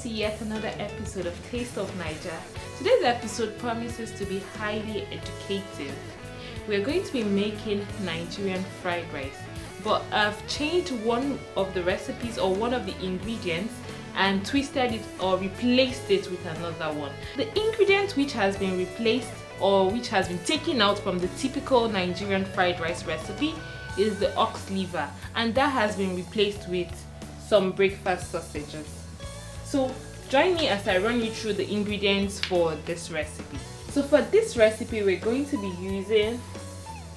to yet another episode of Taste of Niger. Today's episode promises to be highly educative. We're going to be making Nigerian fried rice, but I've changed one of the recipes or one of the ingredients and twisted it or replaced it with another one. The ingredient which has been replaced or which has been taken out from the typical Nigerian fried rice recipe is the ox liver, and that has been replaced with some breakfast sausages. So join me as I run you through the ingredients for this recipe. So for this recipe we're going to be using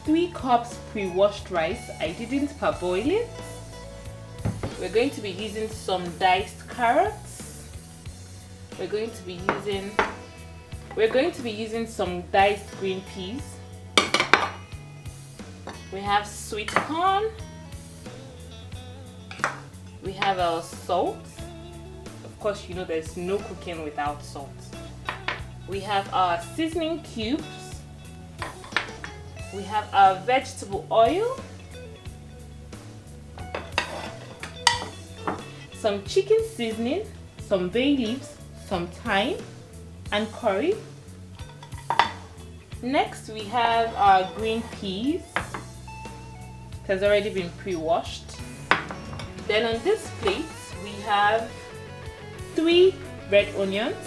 3 cups pre-washed rice. I didn't parboil it. We're going to be using some diced carrots. We're going to be using some diced green peas. We have sweet corn. We have our salt. Of course, you know there's no cooking without salt. We have our seasoning cubes. We have our vegetable oil. Some chicken seasoning, some bay leaves, some thyme, and curry. Next, we have our green peas. It has already been pre-washed. Then on this plate, we have 3 red onions,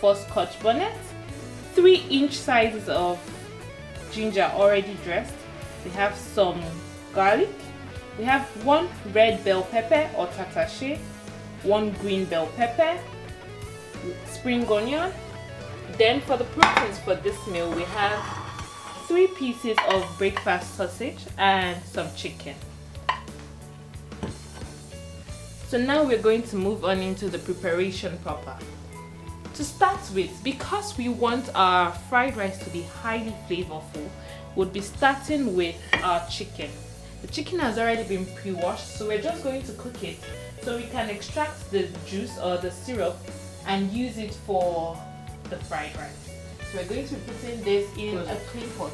4 scotch bonnets, 3-inch sizes of ginger already dressed. We have some garlic. We have 1 red bell pepper or tatache, 1 green bell pepper, spring onion. Then for the proteins for this meal, we have 3 pieces of breakfast sausage and some chicken. So now we're going to move on into the preparation proper. To start with, because we want our fried rice to be highly flavorful, we'll be starting with our chicken. The chicken has already been pre-washed, so we're just going to cook it so we can extract the juice or the syrup and use it for the fried rice. So we're going to be putting this in a clean pot.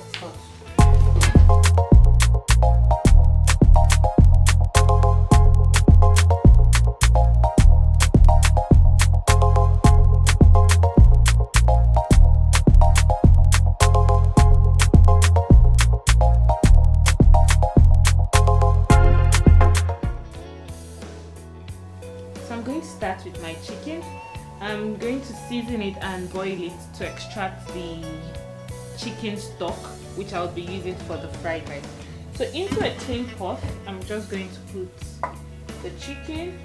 So I'm going to start with my chicken. I'm going to season it and boil it to extract the chicken stock, which I'll be using for the fried rice. So into a tin pot, I'm just going to put the chicken.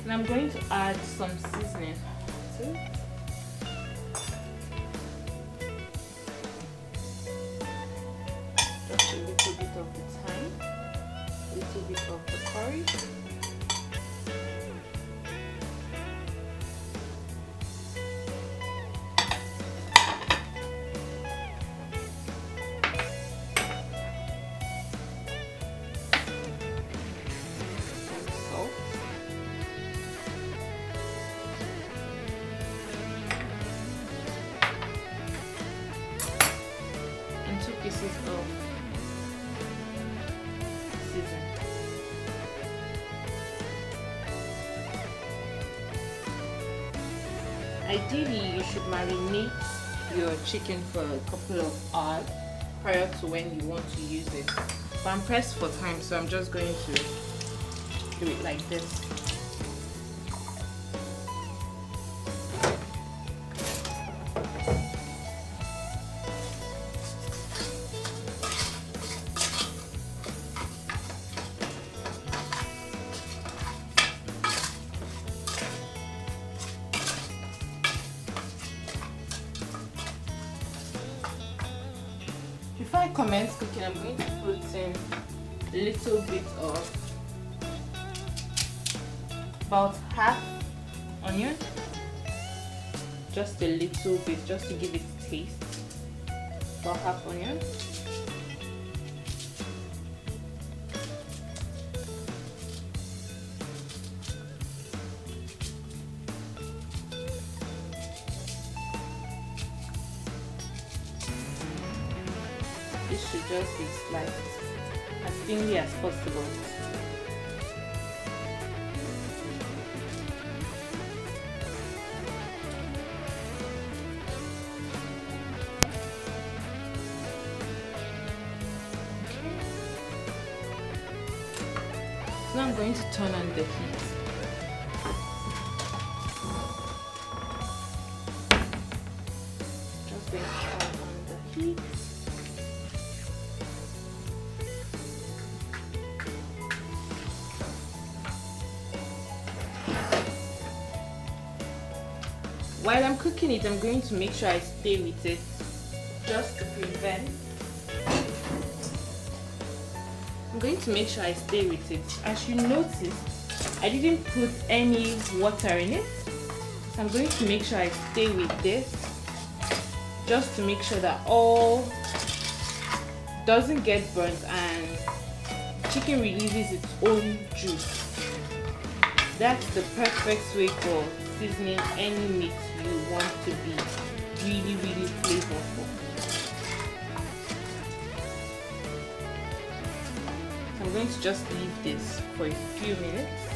And I'm going to add some seasoning to it. Just a little bit of the thyme, a little bit of the curry. Some salt. And 2 pieces of season. Ideally, you should marinate your chicken for a couple of hours prior to when you want to use it. But I'm pressed for time, so I'm just going to do it like this. Before I commence cooking, I'm going to put in a little bit of about half onion, just a little bit, just to give it taste. About half onion. this should just be sliced as thinly as possible. Now I'm going to turn on the heat. Just going to turn on the heat. While I'm cooking it, I'm going to make sure I stay with it, just to prevent. I'm going to make sure I stay with it. As you notice, I didn't put any water in it. So I'm going to make sure I stay with this, just to make sure that all doesn't get burnt and chicken releases its own juice. That's the perfect way for seasoning any meat you want to be really, really flavorful. I'm going to just leave this for a few minutes,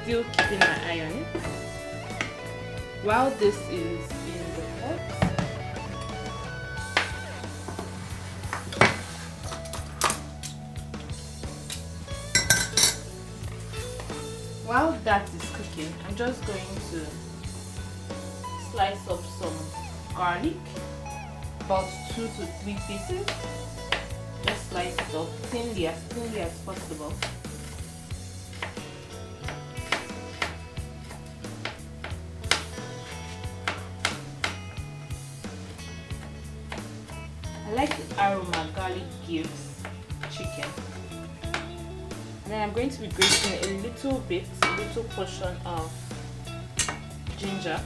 still keeping my eye on it. While this is in the pot, while that is cooking, I'm just going to slice up some garlic, about 2 to 3 pieces. Just slice it up thinly as possible. I like the aroma garlic gives chicken. And then I'm going to be grating a little portion of ginger.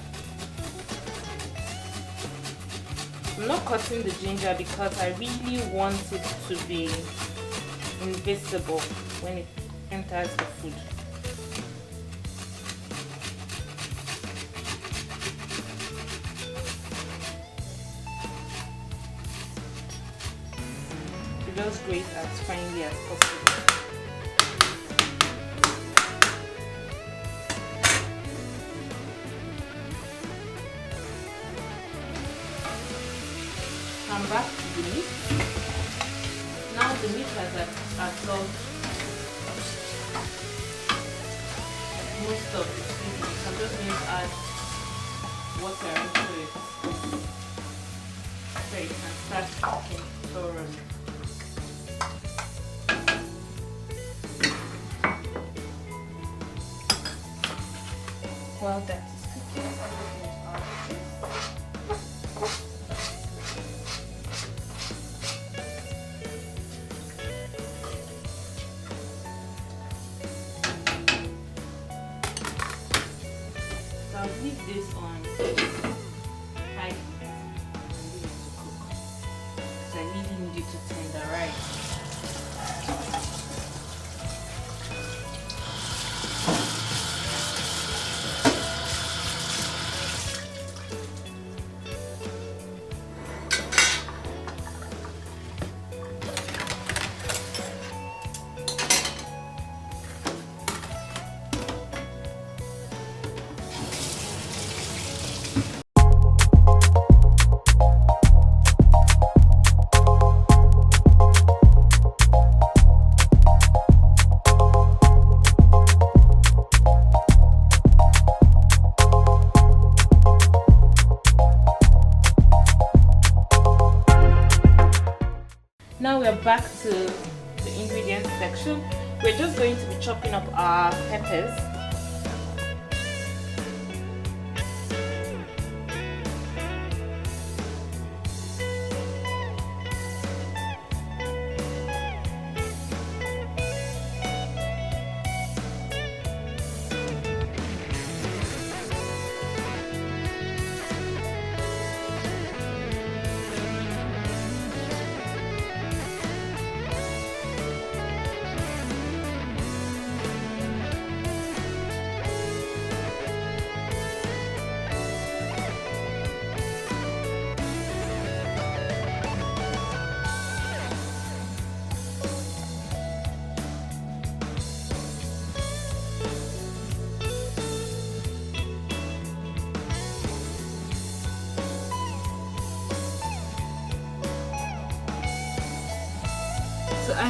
I'm not cutting the ginger because I really want it to be invisible when it enters the food. So just grate as finely as possible. I'm back to the meat. Now the meat has absorbed most of the seasoning. I'm just going to add water into it so it can start cooking thoroughly. While that is cooking, I'm going to add this. I'll leave this on high heat and leave it to cook because I really need it to tenderize. Now we're back to the ingredients section. We're just going to be chopping up our peppers.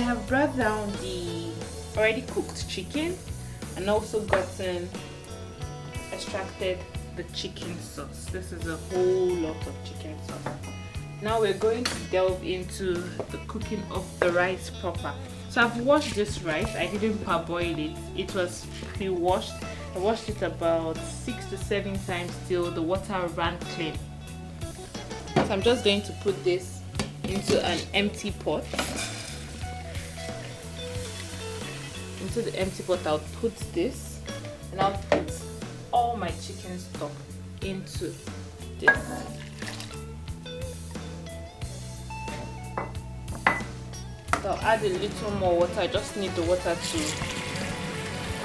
have brought down the already cooked chicken and also extracted the chicken sauce. This is a whole lot of chicken sauce. Now we're going to delve into the cooking of the rice proper. So I've washed this rice. I didn't parboil it. It was pre-washed. I washed it about 6 to 7 times till the water ran clean. So I'm just going to put this into an empty pot. Into the empty pot, I'll put this, and I'll put all my chicken stock into this. So I'll add a little more water. I just need the water to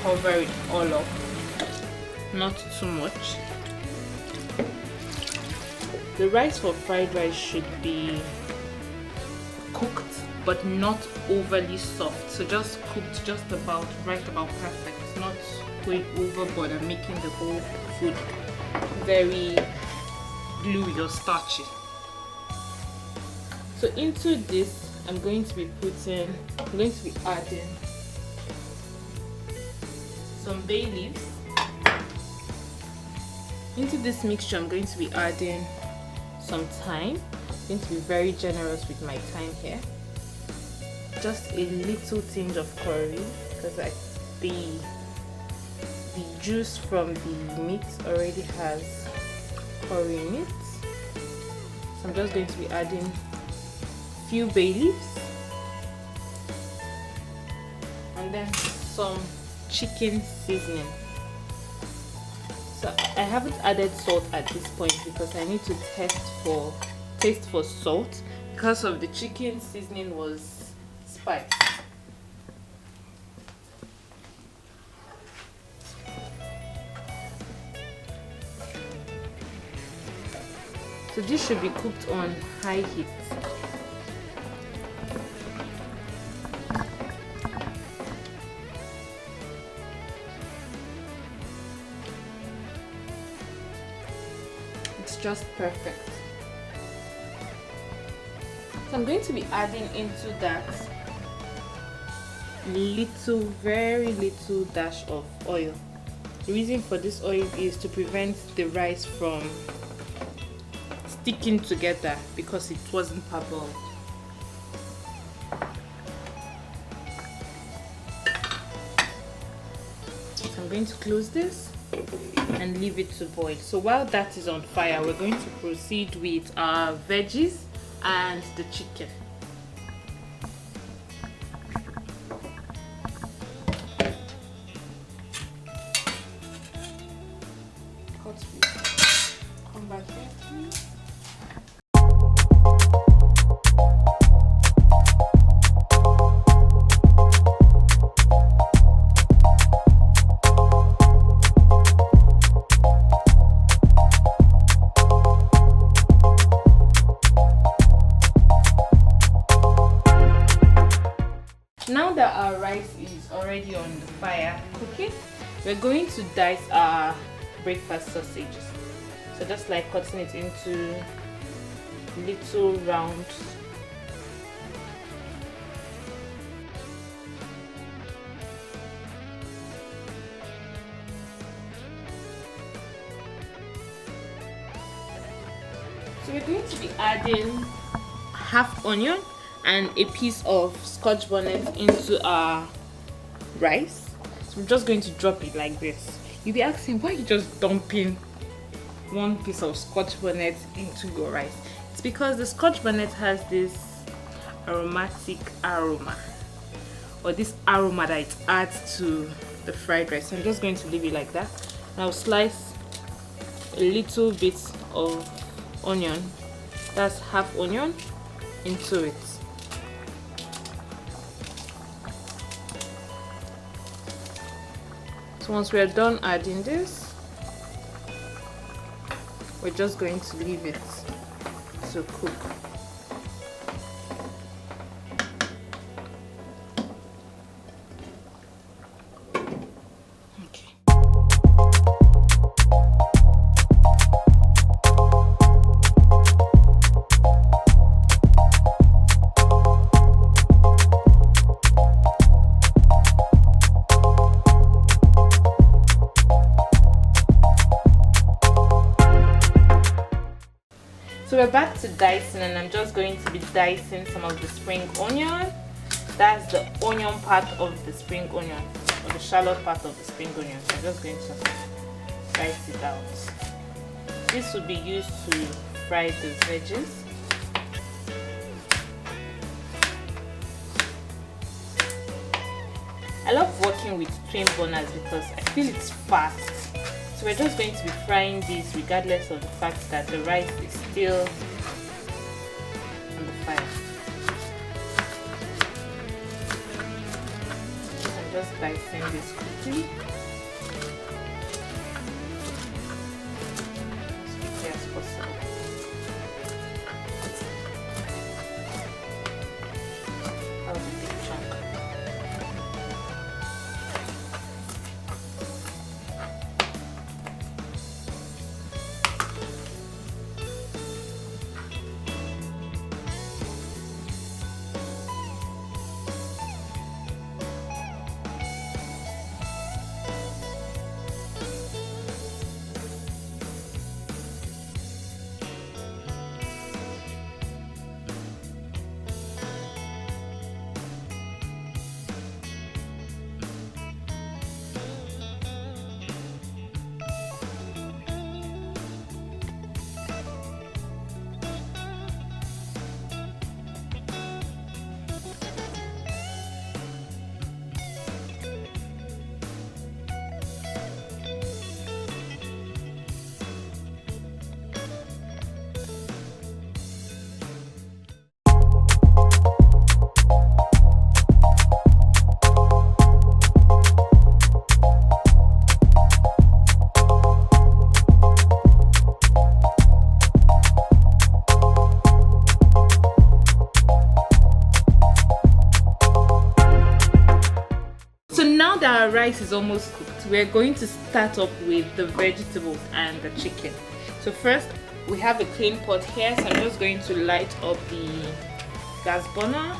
cover it all up, not too much. The rice for fried rice should be cooked but not overly soft, so just cooked just about perfect, not going overboard and making the whole food very gluey or starchy. So into this I'm going to be adding some bay leaves. Into this mixture I'm going to be adding some thyme. I'm going to be very generous with my thyme here. Just a little tinge of curry, because the juice from the meat already has curry in it. So I'm just going to be adding a few bay leaves and then some chicken seasoning. So I haven't added salt at this point because I need to taste for salt, because of the chicken seasoning was spiced. So this should be cooked on high heat. It's just perfect. So I'm going to be adding into that very little dash of oil. The reason for this oil is to prevent the rice from sticking together because it wasn't parboiled. So I'm going to close this and leave it to boil. So while that is on fire, we're going to proceed with our veggies and the chicken. Come back here, please. Now that our rice is already on the fire cooking, we're going to dice our breakfast sausages. So just like cutting it into little round. So we're going to be adding half onion and a piece of scotch bonnet into our rice. So we're just going to drop it like this. You'll be asking, why are you just dumping one piece of scotch bonnet into your rice? It's because the scotch bonnet has this aromatic aroma, or this aroma that it adds to the fried rice. So I'm just going to leave it like that. And I'll slice a little bit of onion, that's half onion, into it. So once we're done adding this, we're just going to leave it to cook. So we're back to dicing, and I'm just going to be dicing some of the spring onion. That's the onion part of the spring onion, or the shallot part of the spring onion. So I'm just going to dice it out. This will be used to fry the veggies. I love working with twin burners because I feel it's fast. So we're just going to be frying these regardless of the fact that the rice is still on the fire. I'm just dicing this quickly. As quickly as possible. That was a big chunk. Now that our rice is almost cooked, we're going to start up with the vegetables and the chicken. So first, we have a clean pot here, so I'm just going to light up the gas burner.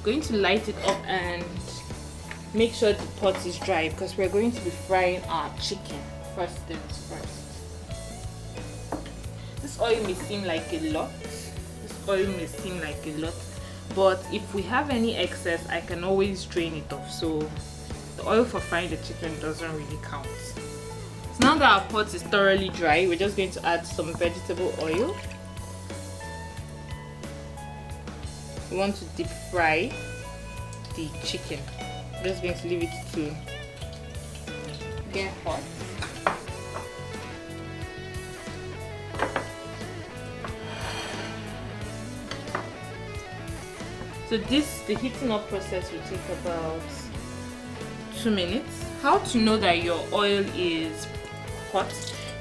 Going to light it up and make sure the pot is dry because we're going to be frying our chicken first things first. This oil may seem like a lot. But if we have any excess, I can always drain it off. So the oil for frying the chicken doesn't really count. So now that our pot is thoroughly dry, we're just going to add some vegetable oil. We want to deep fry the chicken. I'm just going to leave it to get hot. So the heating up process will take about 2 minutes. How to know that your oil is hot?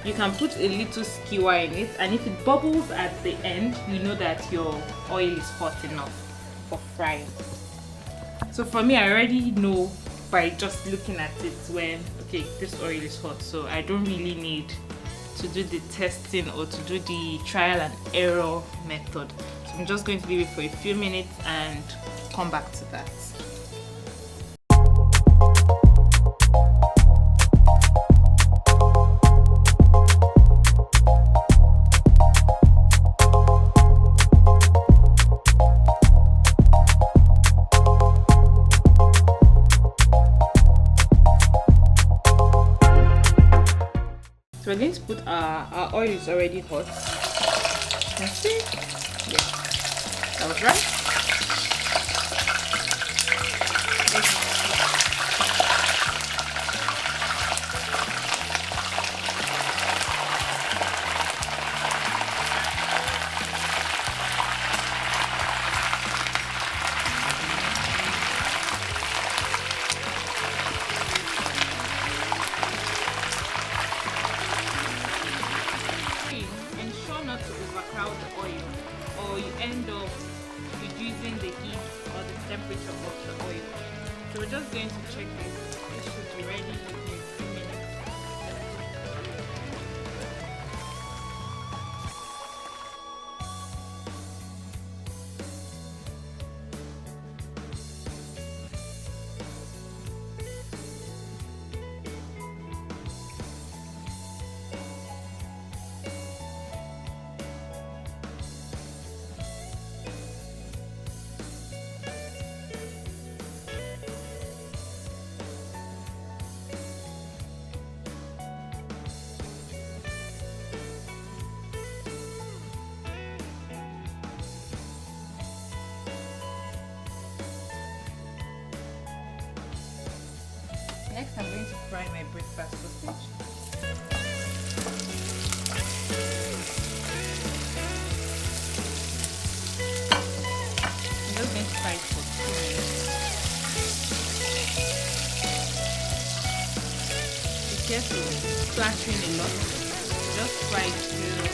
You can put a little skewer in it, and if it bubbles at the end, you know that your oil is hot enough for frying. So for me, I already know by just looking at it when, okay, this oil is hot, so I don't really need to do the testing or to do the trial and error method. So I'm just going to leave it for a few minutes and come back to that. So we're going to put our oil is already hot. You can see? Yeah. That was right. Ensure not to overcrowd the oil, or you end up reducing the heat or the temperature of the oil. So we're just going to check this. This should be ready in a few minutes. fry my breakfast sausage. I'm just going to fry it for 2 minutes. Be careful, splashing a lot. Just fry it till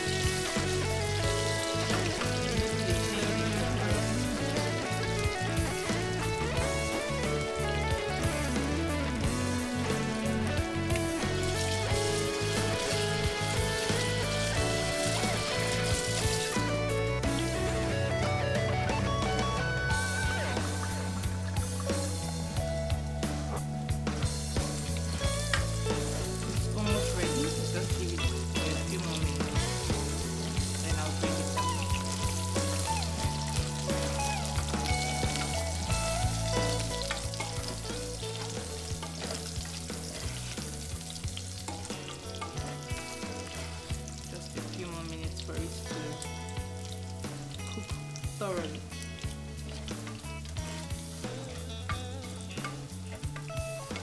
thoroughly.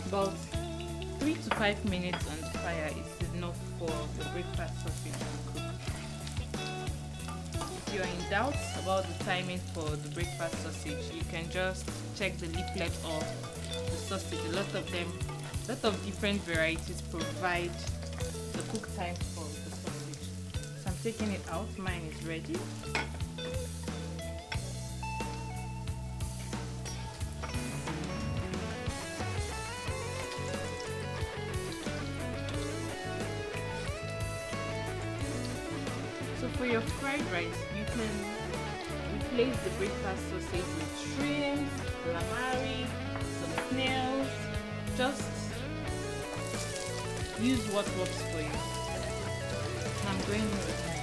About 3 to 5 minutes on the fire is enough for the breakfast sausage to cook. If you are in doubt about the timing for the breakfast sausage, you can just check the leaflet of the sausage. A lot of different varieties provide the cook time for the sausage. So I'm taking it out. Mine is ready. So for your fried rice, you can replace the breakfast sausage with shrimp, calamari, some snails. Just use what works for you. I'm going with my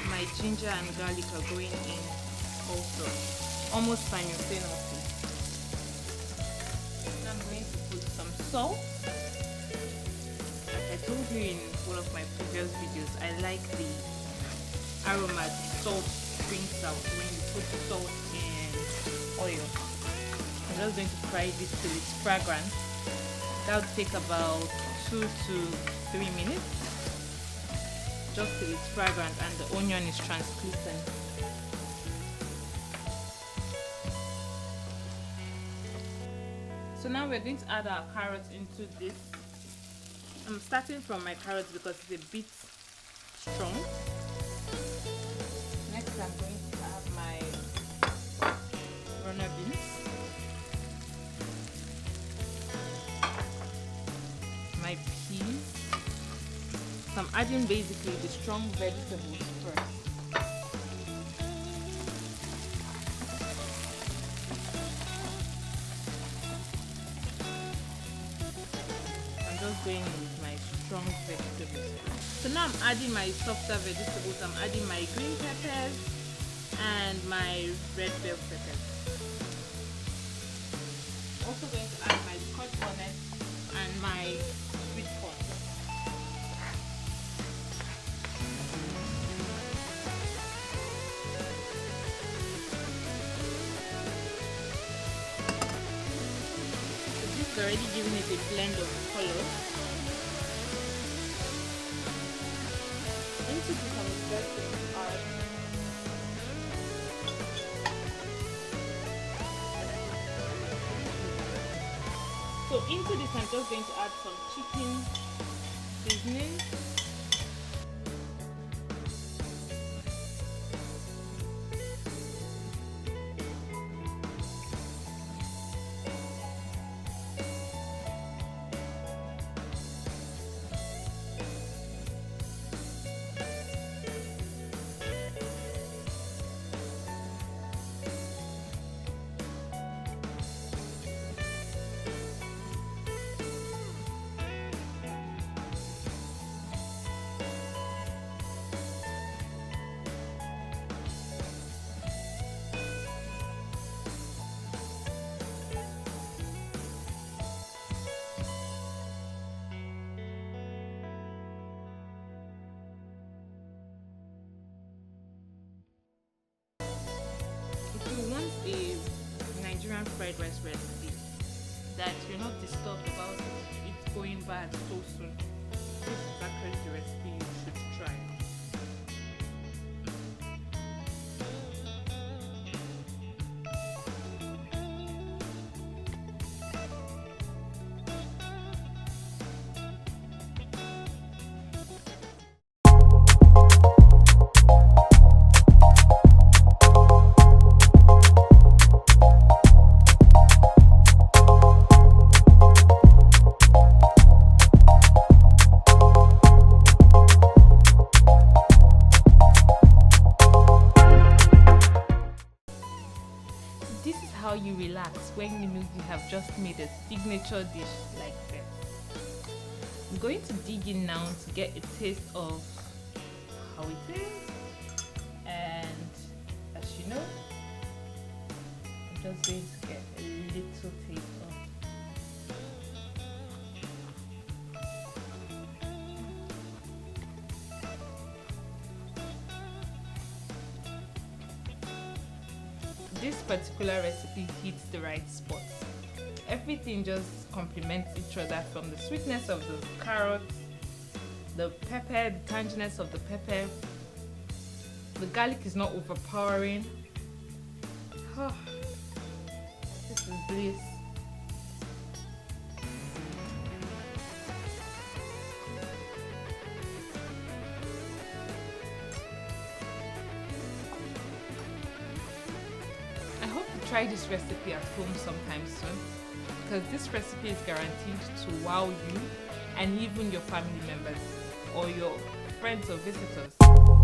my ginger and garlic are going in also, almost simultaneously. Now I'm going to put some salt. Like I told you in one of my previous videos, I like the aroma the salt brings out when you put salt in oil. I'm just going to fry this till it's fragrant. That will take about 2 to 3 minutes. Just till it's fragrant and the onion is translucent. So now we're going to add our carrots into this. I'm starting from my carrots because it's a bit strong. Next I'm going to add my runner beans, my peas. So I'm adding basically the strong vegetables first. Just going with my strong vegetables. So now I'm adding my softer vegetables. I'm adding my green peppers and my red bell peppers. Also going to add my scotch bonnet and my sweet corn. Already giving it a blend of color. Into this I'm just going to add into this I'm just going to add some chicken seasoning. fried rice recipe that you're not disturbed about it going bad so soon. This is actually the recipe you should try. This is how you relax when you know you have just made a signature dish like this. I'm going to dig in now to get a taste of how it is, and as you know, I'm just going to get a little taste of. This particular recipe hits the right spot. Everything just complements each other, from the sweetness of the carrots, the pepper, the tanginess of the pepper. The garlic is not overpowering. Oh, this is bliss. I hope you try this recipe at home sometime soon, because this recipe is guaranteed to wow you and even your family members or your friends or visitors.